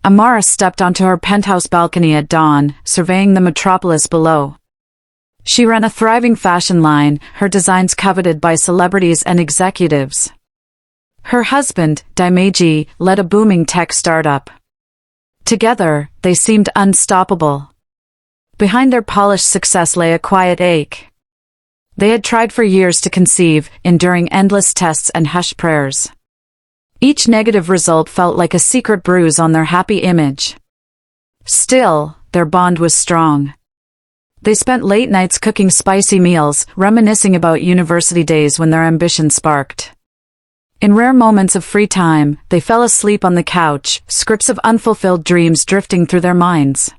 Amara stepped onto her penthouse balcony at dawn, surveying the metropolis below. She ran a thriving fashion line, her designs coveted by celebrities and executives. Her husband, Dimeji, led a booming tech startup. Together, they seemed unstoppable. Behind their polished success lay a quiet ache. They had tried for years to conceive, enduring endless tests and hushed prayers. Each negative result felt like a secret bruise on their happy image. Still, their bond was strong. They spent late nights cooking spicy meals, reminiscing about university days when their ambition sparked. In rare moments of free time, they fell asleep on the couch, scripts of unfulfilled dreams drifting through their minds.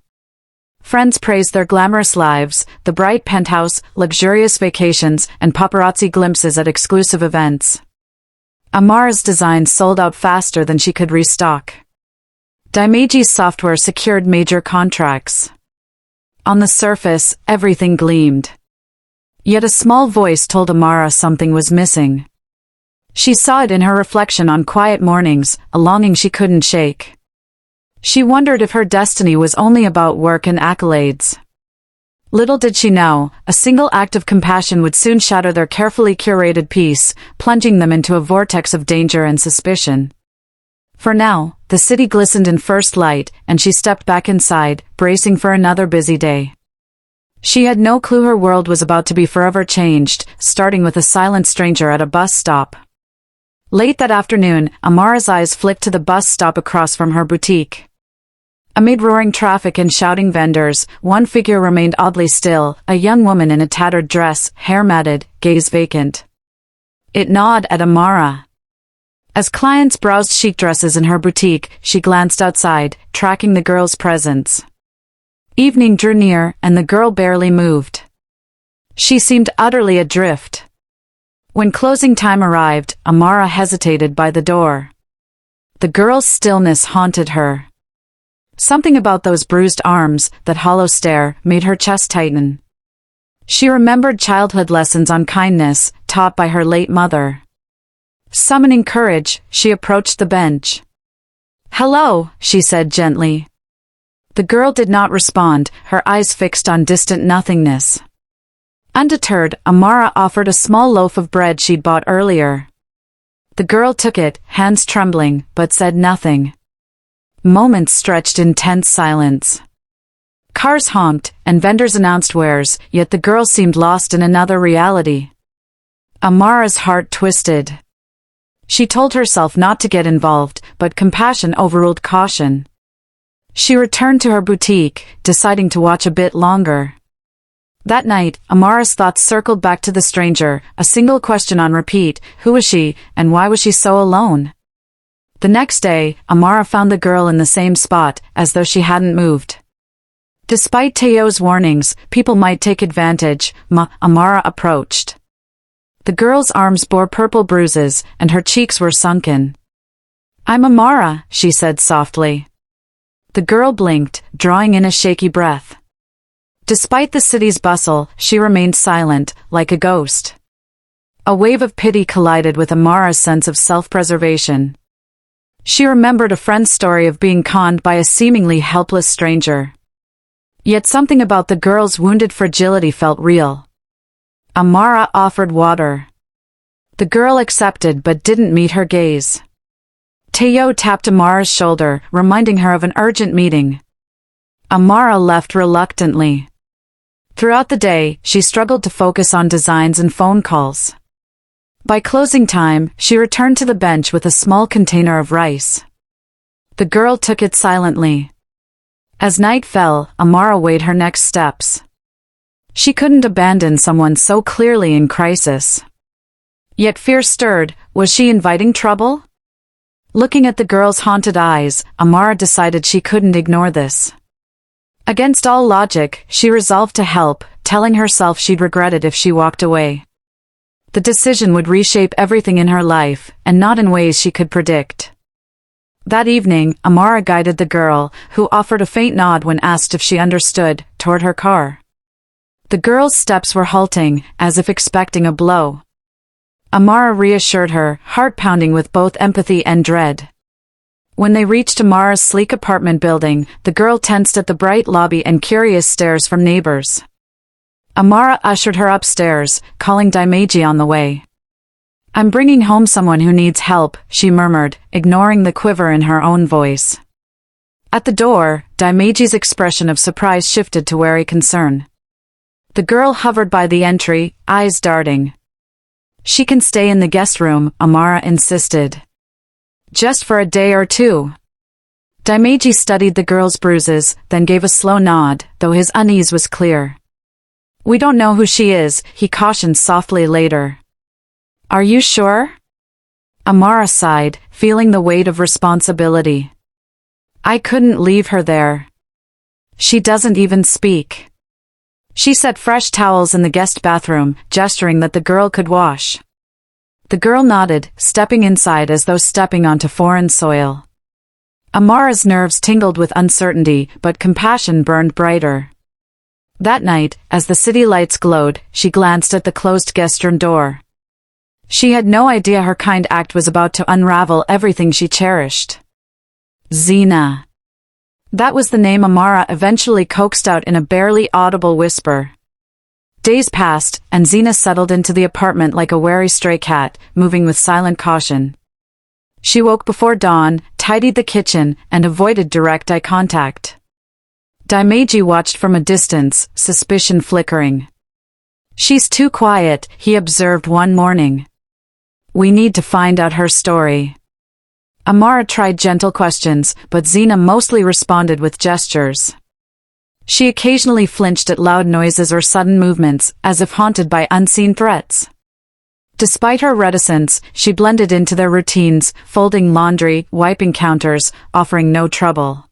Friends praised their glamorous lives, the bright penthouse, luxurious vacations, and paparazzi glimpses at exclusive events. Amara's designs sold out faster than she could restock. Dimeji's software secured major contracts. On the surface, everything gleamed. Yet a small voice told Amara something was missing. She saw it in her reflection on quiet mornings, a longing she couldn't shake. She wondered if her destiny was only about work and accolades. Little did she know, a single act of compassion would soon shatter their carefully curated peace, plunging them into a vortex of danger and suspicion. For now, the city glistened in first light, and she stepped back inside, bracing for another busy day. She had no clue her world was about to be forever changed, starting with a silent stranger at a bus stop. Late that afternoon, Amara's eyes flicked to the bus stop across from her boutique. Amid roaring traffic and shouting vendors, one figure remained oddly still, a young woman in a tattered dress, hair matted, gaze vacant. It gnawed at Amara. As clients browsed chic dresses in her boutique, she glanced outside, tracking the girl's presence. Evening drew near, and the girl barely moved. She seemed utterly adrift. When closing time arrived, Amara hesitated by the door. The girl's stillness haunted her. Something about those bruised arms, that hollow stare, made her chest tighten. She remembered childhood lessons on kindness, taught by her late mother. Summoning courage, she approached the bench. "Hello," she said gently. The girl did not respond, her eyes fixed on distant nothingness. Undeterred, Amara offered a small loaf of bread she'd bought earlier. The girl took it, hands trembling, but said nothing. Moments stretched in tense silence. Cars honked, and vendors announced wares, yet the girl seemed lost in another reality. Amara's heart twisted. She told herself not to get involved, but compassion overruled caution. She returned to her boutique, deciding to watch a bit longer. That night, Amara's thoughts circled back to the stranger, a single question on repeat: who was she, and why was she so alone? The next day, Amara found the girl in the same spot, as though she hadn't moved. Despite Teo's warnings, people might take advantage, Amara approached. The girl's arms bore purple bruises, and her cheeks were sunken. "I'm Amara," she said softly. The girl blinked, drawing in a shaky breath. Despite the city's bustle, she remained silent, like a ghost. A wave of pity collided with Amara's sense of self-preservation. She remembered a friend's story of being conned by a seemingly helpless stranger. Yet something about the girl's wounded fragility felt real. Amara offered water. The girl accepted but didn't meet her gaze. Teo tapped Amara's shoulder, reminding her of an urgent meeting. Amara left reluctantly. Throughout the day, she struggled to focus on designs and phone calls. By closing time, she returned to the bench with a small container of rice. The girl took it silently. As night fell, Amara weighed her next steps. She couldn't abandon someone so clearly in crisis. Yet fear stirred. Was she inviting trouble? Looking at the girl's haunted eyes, Amara decided she couldn't ignore this. Against all logic, she resolved to help, telling herself she'd regret it if she walked away. The decision would reshape everything in her life, and not in ways she could predict. That evening, Amara guided the girl, who offered a faint nod when asked if she understood, toward her car. The girl's steps were halting, as if expecting a blow. Amara reassured her, heart pounding with both empathy and dread. When they reached Amara's sleek apartment building, the girl tensed at the bright lobby and curious stares from neighbors. Amara ushered her upstairs, calling Dimeji on the way. "I'm bringing home someone who needs help," she murmured, ignoring the quiver in her own voice. At the door, Dimeji's expression of surprise shifted to wary concern. The girl hovered by the entry, eyes darting. "She can stay in the guest room," Amara insisted. "Just for a day or two." Dimeji studied the girl's bruises, then gave a slow nod, though his unease was clear. "We don't know who she is," he cautioned softly later. "Are you sure?" Amara sighed, feeling the weight of responsibility. "I couldn't leave her there. She doesn't even speak." She set fresh towels in the guest bathroom, gesturing that the girl could wash. The girl nodded, stepping inside as though stepping onto foreign soil. Amara's nerves tingled with uncertainty, but compassion burned brighter. That night, as the city lights glowed, she glanced at the closed guest room door. She had no idea her kind act was about to unravel everything she cherished. Zina. That was the name Amara eventually coaxed out in a barely audible whisper. Days passed, and Zina settled into the apartment like a wary stray cat, moving with silent caution. She woke before dawn, tidied the kitchen, and avoided direct eye contact. Dimeji watched from a distance, suspicion flickering. "She's too quiet," he observed one morning. "We need to find out her story." Amara tried gentle questions, but Zina mostly responded with gestures. She occasionally flinched at loud noises or sudden movements, as if haunted by unseen threats. Despite her reticence, she blended into their routines, folding laundry, wiping counters, offering no trouble.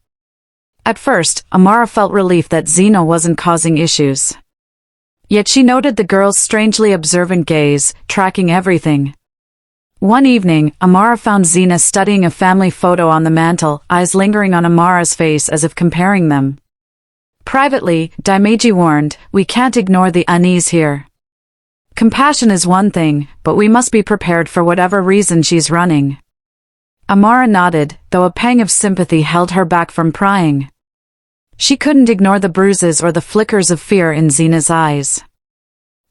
At first, Amara felt relief that Zina wasn't causing issues. Yet she noted the girl's strangely observant gaze, tracking everything. One evening, Amara found Zina studying a family photo on the mantel, eyes lingering on Amara's face as if comparing them. Privately, Dimeji warned, "We can't ignore the unease here. Compassion is one thing, but we must be prepared for whatever reason she's running." Amara nodded, though a pang of sympathy held her back from prying. She couldn't ignore the bruises or the flickers of fear in Zina's eyes.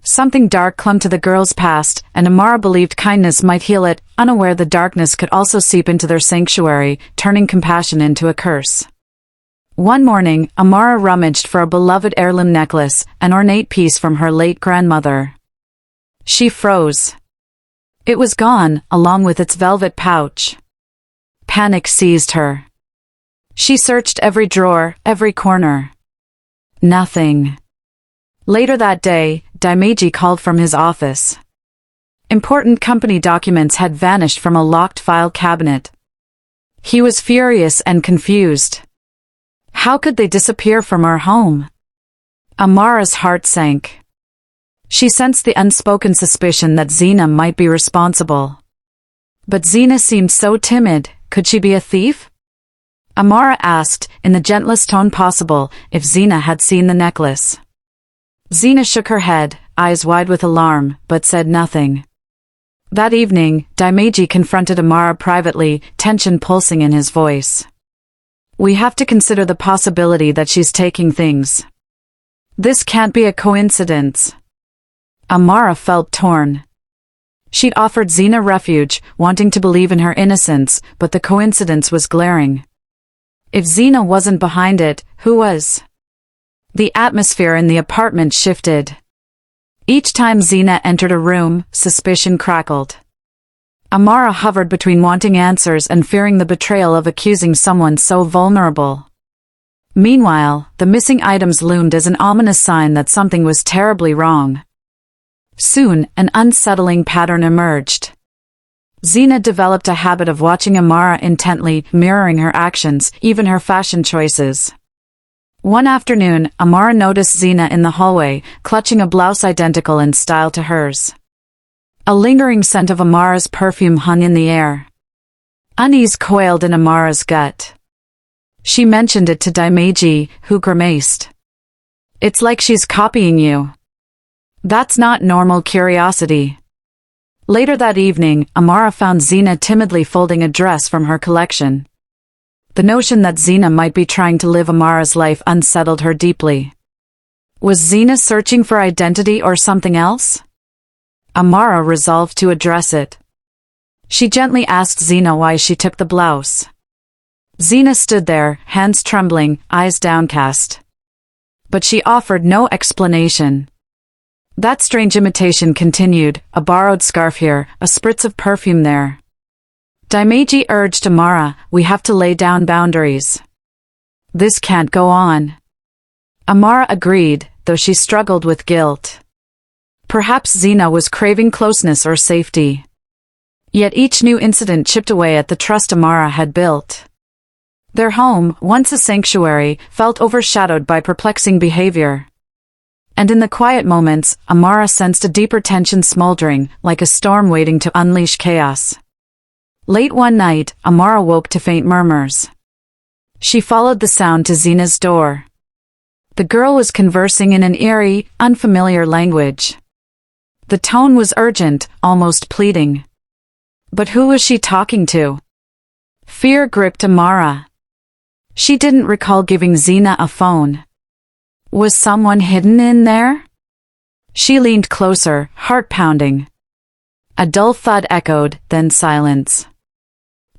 Something dark clung to the girl's past, and Amara believed kindness might heal it, unaware the darkness could also seep into their sanctuary, turning compassion into a curse. One morning, Amara rummaged for a beloved heirloom necklace, an ornate piece from her late grandmother. She froze. It was gone, along with its velvet pouch. Panic seized her. She searched every drawer, every corner. Nothing. Later that day, Dimeji called from his office. Important company documents had vanished from a locked file cabinet. He was furious and confused. How could they disappear from her home? Amara's heart sank. She sensed the unspoken suspicion that Zina might be responsible. But Zina seemed so timid, could she be a thief? Amara asked, in the gentlest tone possible, if Zina had seen the necklace. Zina shook her head, eyes wide with alarm, but said nothing. That evening, Dimeji confronted Amara privately, tension pulsing in his voice. "We have to consider the possibility that she's taking things. This can't be a coincidence." Amara felt torn. She'd offered Zina refuge, wanting to believe in her innocence, but the coincidence was glaring. If Zina wasn't behind it, who was? The atmosphere in the apartment shifted. Each time Zina entered a room, suspicion crackled. Amara hovered between wanting answers and fearing the betrayal of accusing someone so vulnerable. Meanwhile, the missing items loomed as an ominous sign that something was terribly wrong. Soon, an unsettling pattern emerged. Zina developed a habit of watching Amara intently, mirroring her actions, even her fashion choices. One afternoon, Amara noticed Zina in the hallway, clutching a blouse identical in style to hers. A lingering scent of Amara's perfume hung in the air. Unease coiled in Amara's gut. She mentioned it to Dimeji, who grimaced. "It's like she's copying you." That's not normal curiosity. Later that evening, Amara found Zina timidly folding a dress from her collection. The notion that Xena might be trying to live Amara's life unsettled her deeply. Was Xena searching for identity or something else? Amara resolved to address it. She gently asked Xena why she took the blouse. Xena stood there, hands trembling, eyes downcast. But she offered no explanation. That strange imitation continued, a borrowed scarf here, a spritz of perfume there. Dimeji urged Amara, we have to lay down boundaries. This can't go on. Amara agreed, though she struggled with guilt. Perhaps Xena was craving closeness or safety. Yet each new incident chipped away at the trust Amara had built. Their home, once a sanctuary, felt overshadowed by perplexing behavior. And in the quiet moments, Amara sensed a deeper tension smoldering, like a storm waiting to unleash chaos. Late one night, Amara woke to faint murmurs. She followed the sound to Xena's door. The girl was conversing in an eerie, unfamiliar language. The tone was urgent, almost pleading. But who was she talking to? Fear gripped Amara. She didn't recall giving Xena a phone. Was someone hidden in there? She leaned closer, heart pounding. A dull thud echoed, then silence.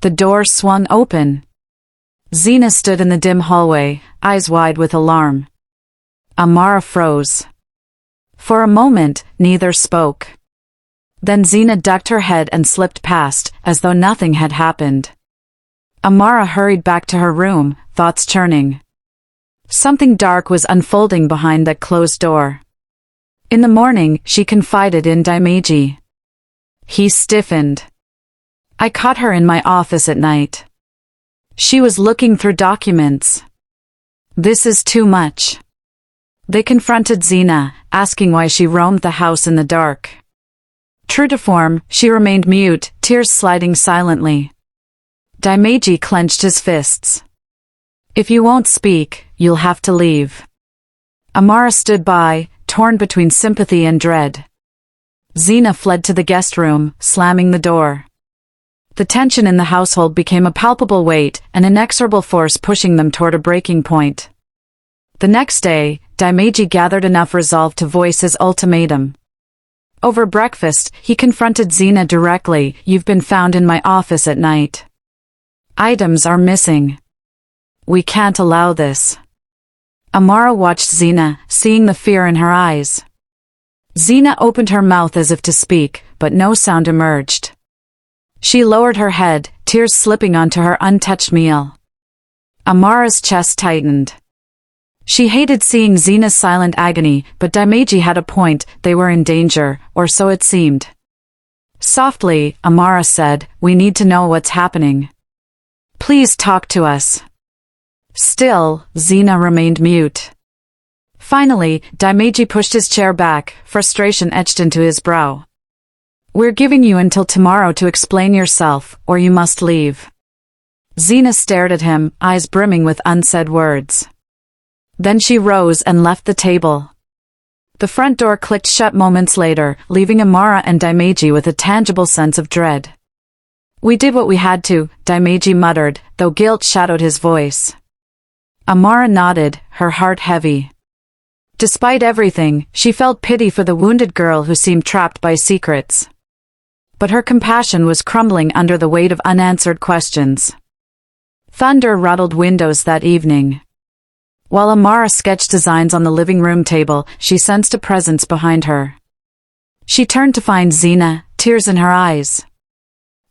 The door swung open. Xena stood in the dim hallway, eyes wide with alarm. Amara froze. For a moment, neither spoke. Then Xena ducked her head and slipped past, as though nothing had happened. Amara hurried back to her room, thoughts churning. Something dark was unfolding behind that closed door. In the morning, she confided in Dimeji. He stiffened. I caught her in my office at night. She was looking through documents. This is too much. They confronted Xena, asking why she roamed the house in the dark. True to form, she remained mute, tears sliding silently. Dimeji clenched his fists. If you won't speak, you'll have to leave. Amara stood by, torn between sympathy and dread. Xena fled to the guest room, slamming the door. The tension in the household became a palpable weight, an inexorable force pushing them toward a breaking point. The next day, Dimeji gathered enough resolve to voice his ultimatum. Over breakfast, he confronted Xena directly. You've been found in my office at night. Items are missing. We can't allow this. Amara watched Xena, seeing the fear in her eyes. Xena opened her mouth as if to speak, but no sound emerged. She lowered her head, tears slipping onto her untouched meal. Amara's chest tightened. She hated seeing Xena's silent agony, but Dimeji had a point, they were in danger, or so it seemed. Softly, Amara said, we need to know what's happening. Please talk to us. Still, Xena remained mute. Finally, Dimeji pushed his chair back, frustration etched into his brow. We're giving you until tomorrow to explain yourself, or you must leave. Xena stared at him, eyes brimming with unsaid words. Then she rose and left the table. The front door clicked shut moments later, leaving Amara and Dimeji with a tangible sense of dread. We did what we had to, Dimeji muttered, though guilt shadowed his voice. Amara nodded, her heart heavy. Despite everything, she felt pity for the wounded girl who seemed trapped by secrets. But her compassion was crumbling under the weight of unanswered questions. Thunder rattled windows that evening. While Amara sketched designs on the living room table, she sensed a presence behind her. She turned to find Xena, tears in her eyes.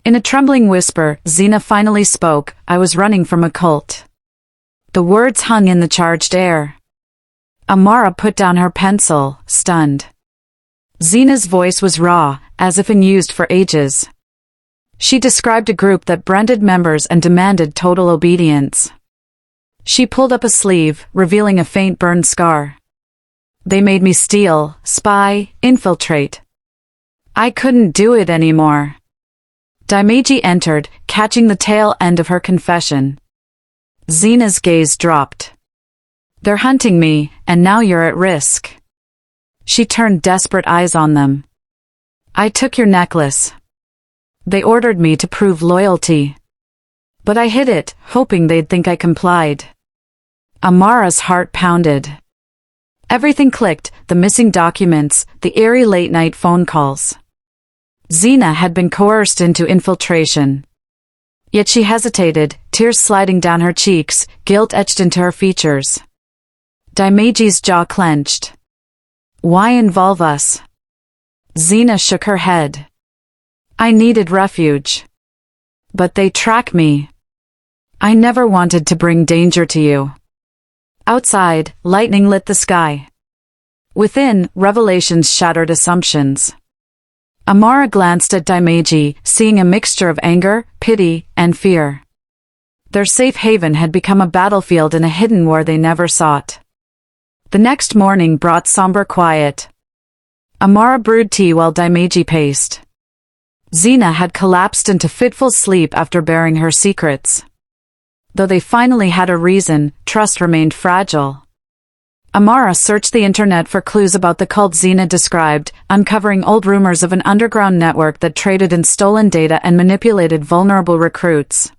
In a trembling whisper, Xena finally spoke, I was running from a cult. The words hung in the charged air. Amara put down her pencil, stunned. Xena's voice was raw, as if unused for ages. She described a group that branded members and demanded total obedience. She pulled up a sleeve, revealing a faint burn scar. They made me steal, spy, infiltrate. I couldn't do it anymore. Dimeji entered, catching the tail end of her confession. Xena's gaze dropped. They're hunting me, and now you're at risk. She turned desperate eyes on them. I took your necklace. They ordered me to prove loyalty. But I hid it, hoping they'd think I complied. Amara's heart pounded. Everything clicked, the missing documents, the eerie late-night phone calls. Xena had been coerced into infiltration. Yet she hesitated, tears sliding down her cheeks, guilt etched into her features. Dimeji's jaw clenched. Why involve us? Xena shook her head. I needed refuge. But they track me. I never wanted to bring danger to you. Outside, lightning lit the sky. Within, revelations shattered assumptions. Amara glanced at Dimeji, seeing a mixture of anger, pity, and fear. Their safe haven had become a battlefield in a hidden war they never sought. The next morning brought somber quiet. Amara brewed tea while Dimeji paced. Xena had collapsed into fitful sleep after bearing her secrets. Though they finally had a reason, trust remained fragile. Amara searched the internet for clues about the cult Xena described, uncovering old rumors of an underground network that traded in stolen data and manipulated vulnerable recruits.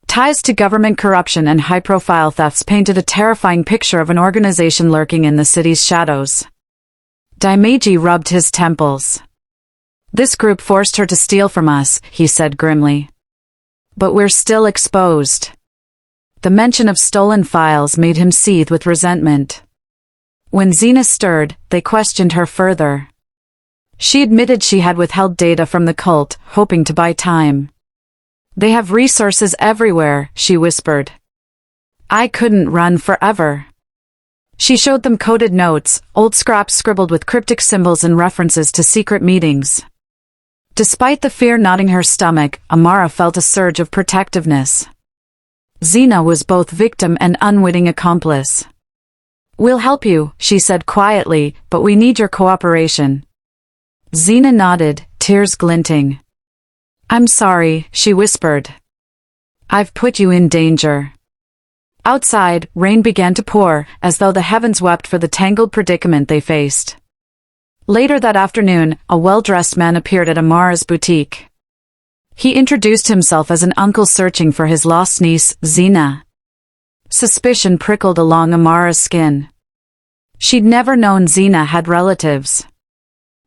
Ties to government corruption and high-profile thefts painted a terrifying picture of an organization lurking in the city's shadows. Dimeji rubbed his temples. This group forced her to steal from us, he said grimly. But we're still exposed. The mention of stolen files made him seethe with resentment. When Xena stirred, they questioned her further. She admitted she had withheld data from the cult, hoping to buy time. They have resources everywhere, she whispered. I couldn't run forever. She showed them coded notes, old scraps scribbled with cryptic symbols and references to secret meetings. Despite the fear knotting her stomach, Amara felt a surge of protectiveness. Xena was both victim and unwitting accomplice. We'll help you, she said quietly, but we need your cooperation. Xena nodded, tears glinting. I'm sorry, she whispered. I've put you in danger. Outside, rain began to pour, as though the heavens wept for the tangled predicament they faced. Later that afternoon, a well-dressed man appeared at Amara's boutique. He introduced himself as an uncle searching for his lost niece, Xena. Suspicion prickled along Amara's skin. She'd never known Xena had relatives.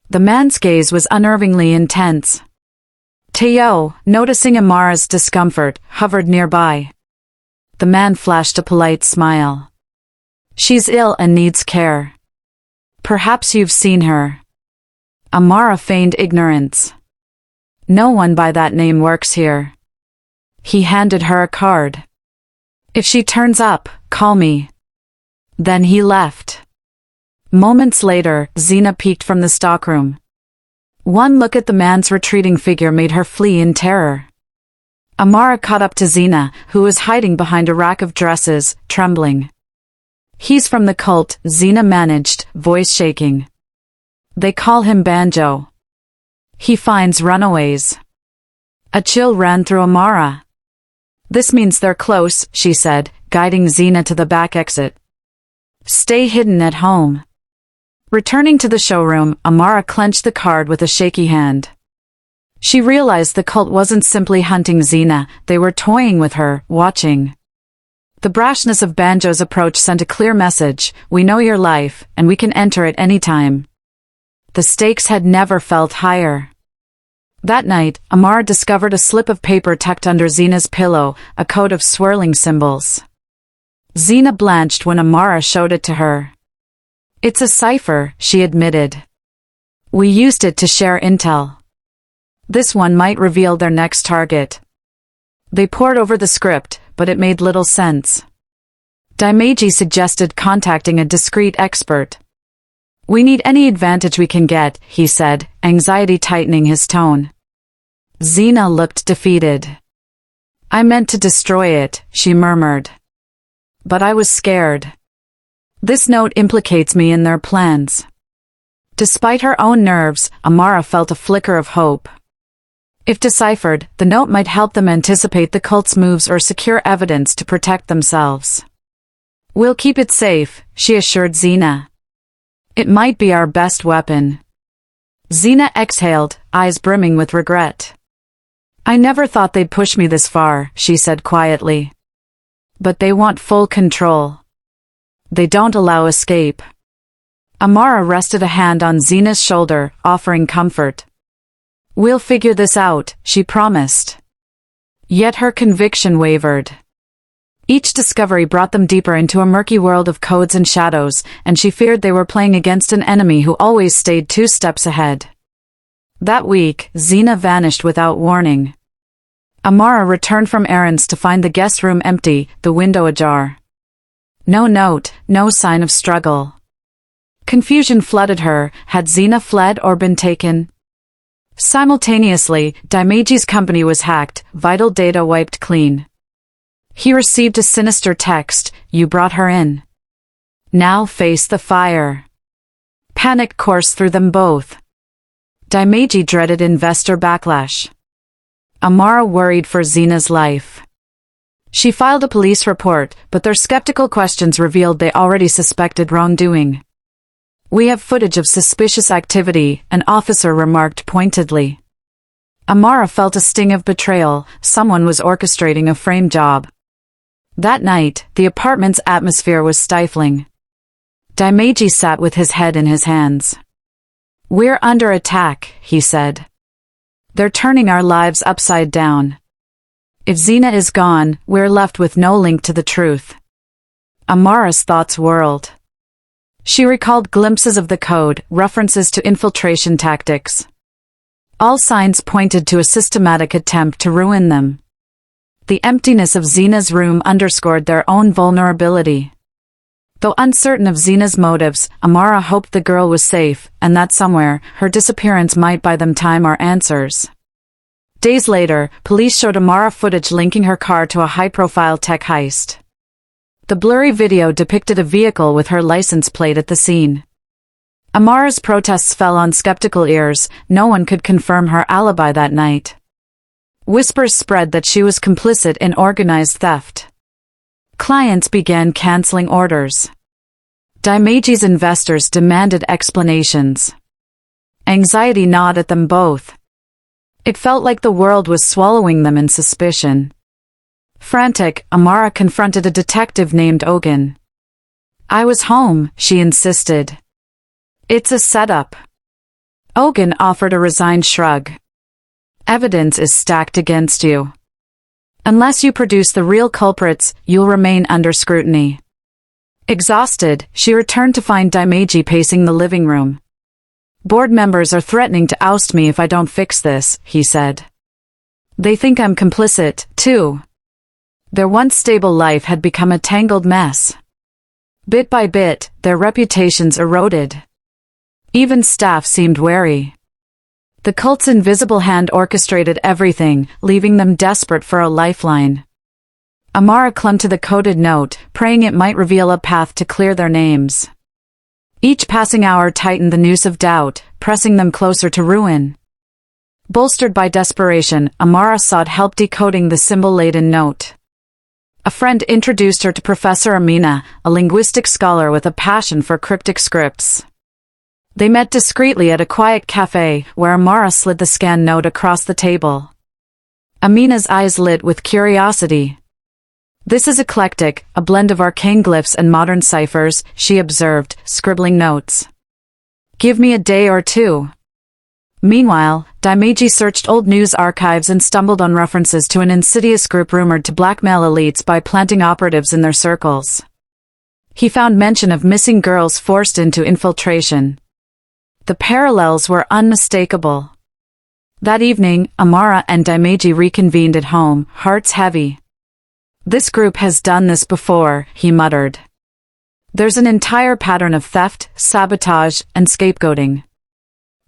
The man's gaze was unnervingly intense. Teo, noticing Amara's discomfort, hovered nearby. The man flashed a polite smile. She's ill and needs care. Perhaps you've seen her. Amara feigned ignorance. No one by that name works here. He handed her a card. If she turns up, call me. Then he left. Moments later, Xena peeked from the stockroom. One look at the man's retreating figure made her flee in terror. Amara caught up to Xena, who was hiding behind a rack of dresses, trembling. He's from the cult, Xena managed, voice shaking. They call him Banjo. He finds runaways. A chill ran through Amara. This means they're close, she said, guiding Xena to the back exit. Stay hidden at home. Returning to the showroom, Amara clenched the card with a shaky hand. She realized the cult wasn't simply hunting Xena, they were toying with her, watching. The brashness of Banjo's approach sent a clear message: we know your life, and we can enter it any time. The stakes had never felt higher. That night, Amara discovered a slip of paper tucked under Xena's pillow, a code of swirling symbols. Xena blanched when Amara showed it to her. It's a cipher, she admitted. We used it to share intel. This one might reveal their next target. They pored over the script, but it made little sense. Dimeji suggested contacting a discreet expert. We need any advantage we can get, he said, anxiety tightening his tone. Xena looked defeated. I meant to destroy it, she murmured. But I was scared. This note implicates me in their plans. Despite her own nerves, Amara felt a flicker of hope. If deciphered, the note might help them anticipate the cult's moves or secure evidence to protect themselves. We'll keep it safe, she assured Xena. It might be our best weapon. Xena exhaled, eyes brimming with regret. I never thought they'd push me this far, she said quietly. But they want full control. They don't allow escape. Amara rested a hand on Zena's shoulder, offering comfort. We'll figure this out, she promised. Yet her conviction wavered. Each discovery brought them deeper into a murky world of codes and shadows, and she feared they were playing against an enemy who always stayed 2 steps ahead. That week, Zena vanished without warning. Amara returned from errands to find the guest room empty, the window ajar. No note, no sign of struggle. Confusion flooded her. Had Zena fled or been taken? Simultaneously, Dimeji's company was hacked, vital data wiped clean. He received a sinister text, "You brought her in. Now face the fire." Panic coursed through them both. Dimeji dreaded investor backlash. Amara worried for Zena's life. She filed a police report, but their skeptical questions revealed they already suspected wrongdoing. "We have footage of suspicious activity," an officer remarked pointedly. Amara felt a sting of betrayal. Someone was orchestrating a frame job. That night, the apartment's atmosphere was stifling. Dimeji sat with his head in his hands. "We're under attack," he said. "They're turning our lives upside down. If Zena is gone, we're left with no link to the truth." Amara's thoughts whirled. She recalled glimpses of the code, references to infiltration tactics. All signs pointed to a systematic attempt to ruin them. The emptiness of Zena's room underscored their own vulnerability. Though uncertain of Zena's motives, Amara hoped the girl was safe, and that somewhere, her disappearance might buy them time or answers. Days later, police showed Amara footage linking her car to a high-profile tech heist. The blurry video depicted a vehicle with her license plate at the scene. Amara's protests fell on skeptical ears. No one could confirm her alibi that night. Whispers spread that she was complicit in organized theft. Clients began canceling orders. Dimeji's investors demanded explanations. Anxiety gnawed at them both. It felt like the world was swallowing them in suspicion. Frantic, Amara confronted a detective named Ogun. "I was home," she insisted. "It's a setup." Ogun offered a resigned shrug. "Evidence is stacked against you. Unless you produce the real culprits, you'll remain under scrutiny." Exhausted, she returned to find Dimeji pacing the living room. "Board members are threatening to oust me if I don't fix this," he said. "They think I'm complicit, too." Their once stable life had become a tangled mess. Bit by bit, their reputations eroded. Even staff seemed wary. The cult's invisible hand orchestrated everything, leaving them desperate for a lifeline. Amara clung to the coded note, praying it might reveal a path to clear their names. Each passing hour tightened the noose of doubt, pressing them closer to ruin. Bolstered by desperation, Amara sought help decoding the symbol-laden note. A friend introduced her to Professor Amina, a linguistic scholar with a passion for cryptic scripts. They met discreetly at a quiet cafe, where Amara slid the scanned note across the table. Amina's eyes lit with curiosity. "This is eclectic, a blend of arcane glyphs and modern ciphers," she observed, scribbling notes. "Give me a day or two." Meanwhile, Dimeji searched old news archives and stumbled on references to an insidious group rumored to blackmail elites by planting operatives in their circles. He found mention of missing girls forced into infiltration. The parallels were unmistakable. That evening, Amara and Dimeji reconvened at home, hearts heavy. "This group has done this before," he muttered. "There's an entire pattern of theft, sabotage, and scapegoating."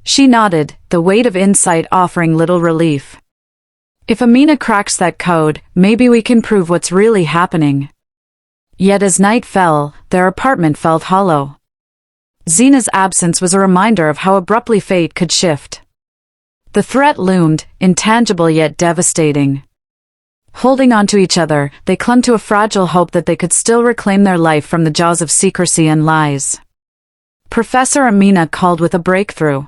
She nodded, the weight of insight offering little relief. "If Amina cracks that code, maybe we can prove what's really happening." Yet as night fell, their apartment felt hollow. Zena's absence was a reminder of how abruptly fate could shift. The threat loomed, intangible yet devastating. Holding on to each other, they clung to a fragile hope that they could still reclaim their life from the jaws of secrecy and lies. Professor Amina called with a breakthrough.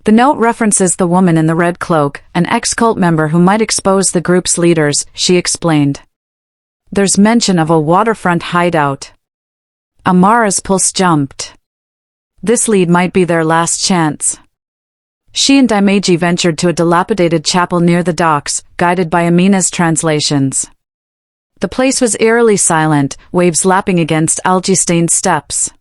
The note references the woman in the red cloak, an ex-cult member who might expose the group's leaders, she explained. There's mention of a waterfront hideout. Amara's pulse jumped. This lead might be their last chance. She and Dimeji ventured to a dilapidated chapel near the docks, guided by Amina's translations. The place was eerily silent, waves lapping against algae-stained steps.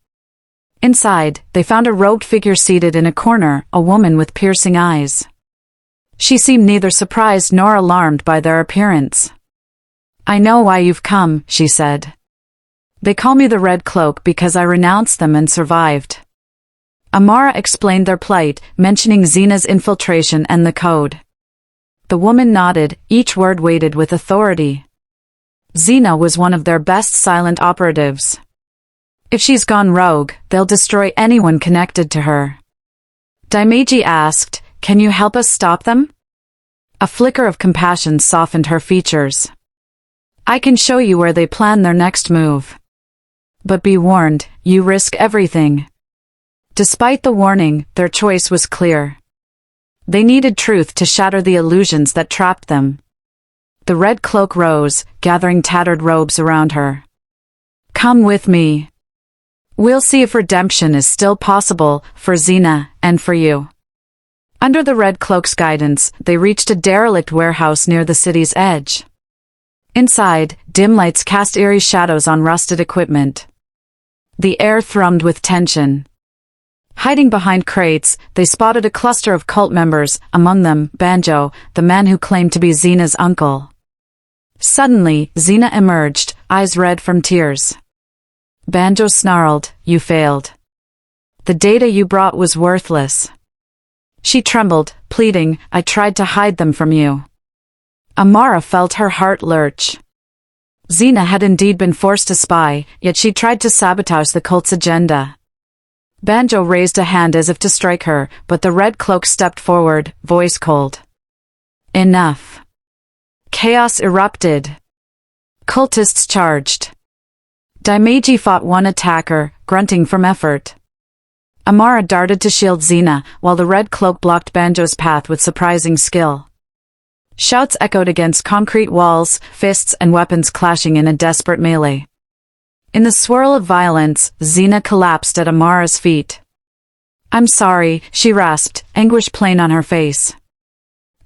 Inside, they found a robed figure seated in a corner, a woman with piercing eyes. She seemed neither surprised nor alarmed by their appearance. I know why you've come, she said. They call me the Red Cloak because I renounced them and survived. Amara explained their plight, mentioning Zena's infiltration and the code. The woman nodded, each word weighted with authority. Zena was one of their best silent operatives. If she's gone rogue, they'll destroy anyone connected to her. Dimeji asked, Can you help us stop them? A flicker of compassion softened her features. I can show you where they plan their next move. But be warned, you risk everything. Despite the warning, their choice was clear. They needed truth to shatter the illusions that trapped them. The Red Cloak rose, gathering tattered robes around her. Come with me. We'll see if redemption is still possible, for Zena, and for you. Under the Red Cloak's guidance, they reached a derelict warehouse near the city's edge. Inside, dim lights cast eerie shadows on rusted equipment. The air thrummed with tension. Hiding behind crates, they spotted a cluster of cult members, among them, Banjo, the man who claimed to be Zena's uncle. Suddenly, Zena emerged, eyes red from tears. Banjo snarled, You failed. The data you brought was worthless. She trembled, pleading, I tried to hide them from you. Amara felt her heart lurch. Zena had indeed been forced to spy, yet she tried to sabotage the cult's agenda. Banjo raised a hand as if to strike her, but the Red Cloak stepped forward, voice cold. Enough. Chaos erupted. Cultists charged. Dimeji fought one attacker, grunting from effort. Amara darted to shield Zena, while the Red Cloak blocked Banjo's path with surprising skill. Shouts echoed against concrete walls, fists and weapons clashing in a desperate melee. In the swirl of violence, Zena collapsed at Amara's feet. I'm sorry, she rasped, anguish plain on her face.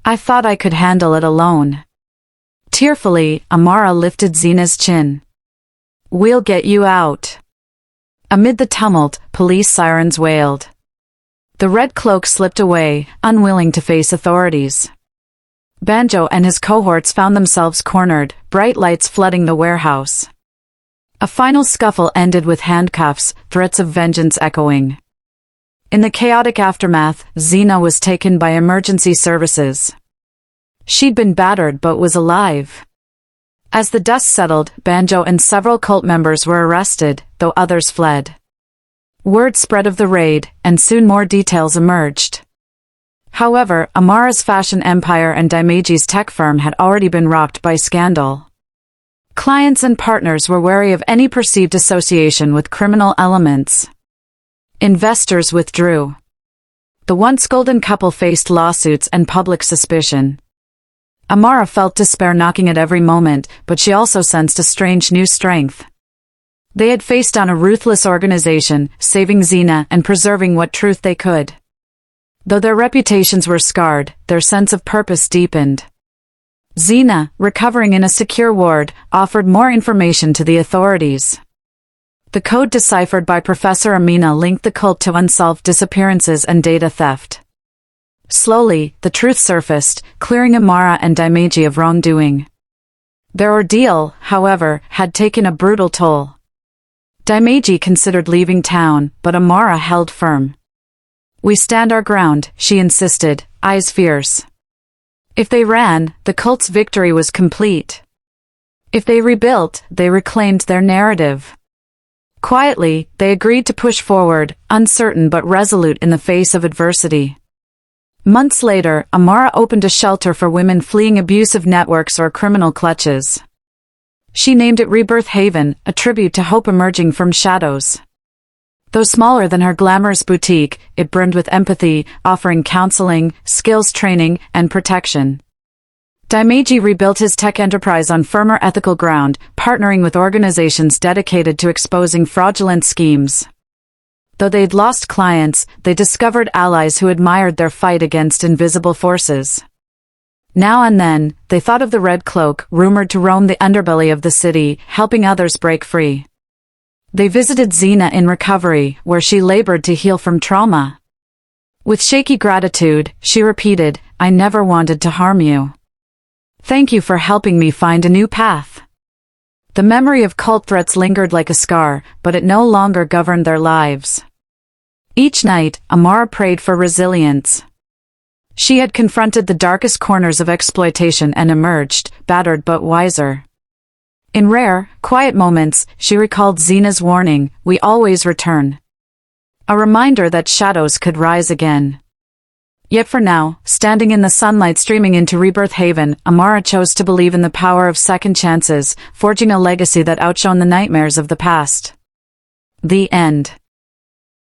I thought I could handle it alone. Tearfully, Amara lifted Zena's chin. We'll get you out. Amid the tumult, police sirens wailed. The Red Cloak slipped away, unwilling to face authorities. Banjo and his cohorts found themselves cornered, bright lights flooding the warehouse. A final scuffle ended with handcuffs, threats of vengeance echoing. In the chaotic aftermath, Zena was taken by emergency services. She'd been battered but was alive. As the dust settled, Banjo and several cult members were arrested, though others fled. Word spread of the raid, and soon more details emerged. However, Amara's fashion empire and Dimeji's tech firm had already been rocked by scandal. Clients and partners were wary of any perceived association with criminal elements. Investors withdrew. The once golden couple faced lawsuits and public suspicion. Amara felt despair knocking at every moment, but she also sensed a strange new strength. They had faced down a ruthless organization, saving Zena and preserving what truth they could. Though their reputations were scarred, their sense of purpose deepened. Zena, recovering in a secure ward, offered more information to the authorities. The code deciphered by Professor Amina linked the cult to unsolved disappearances and data theft. Slowly, the truth surfaced, clearing Amara and Dimeji of wrongdoing. Their ordeal, however, had taken a brutal toll. Dimeji considered leaving town, but Amara held firm. We stand our ground, she insisted, eyes fierce. If they ran, the cult's victory was complete. If they rebuilt, they reclaimed their narrative. Quietly, they agreed to push forward, uncertain but resolute in the face of adversity. Months later, Amara opened a shelter for women fleeing abusive networks or criminal clutches. She named it Rebirth Haven, a tribute to hope emerging from shadows. Though smaller than her glamorous boutique, it brimmed with empathy, offering counseling, skills training, and protection. Dimeji rebuilt his tech enterprise on firmer ethical ground, partnering with organizations dedicated to exposing fraudulent schemes. Though they'd lost clients, they discovered allies who admired their fight against invisible forces. Now and then, they thought of the Red Cloak, rumored to roam the underbelly of the city, helping others break free. They visited Xena in recovery, where she labored to heal from trauma. With shaky gratitude, she repeated, "I never wanted to harm you. Thank you for helping me find a new path." The memory of cult threats lingered like a scar, but it no longer governed their lives. Each night, Amara prayed for resilience. She had confronted the darkest corners of exploitation and emerged, battered but wiser. In rare, quiet moments, she recalled Xena's warning, "We always return." A reminder that shadows could rise again. Yet for now, standing in the sunlight streaming into Rebirth Haven, Amara chose to believe in the power of second chances, forging a legacy that outshone the nightmares of the past. The end.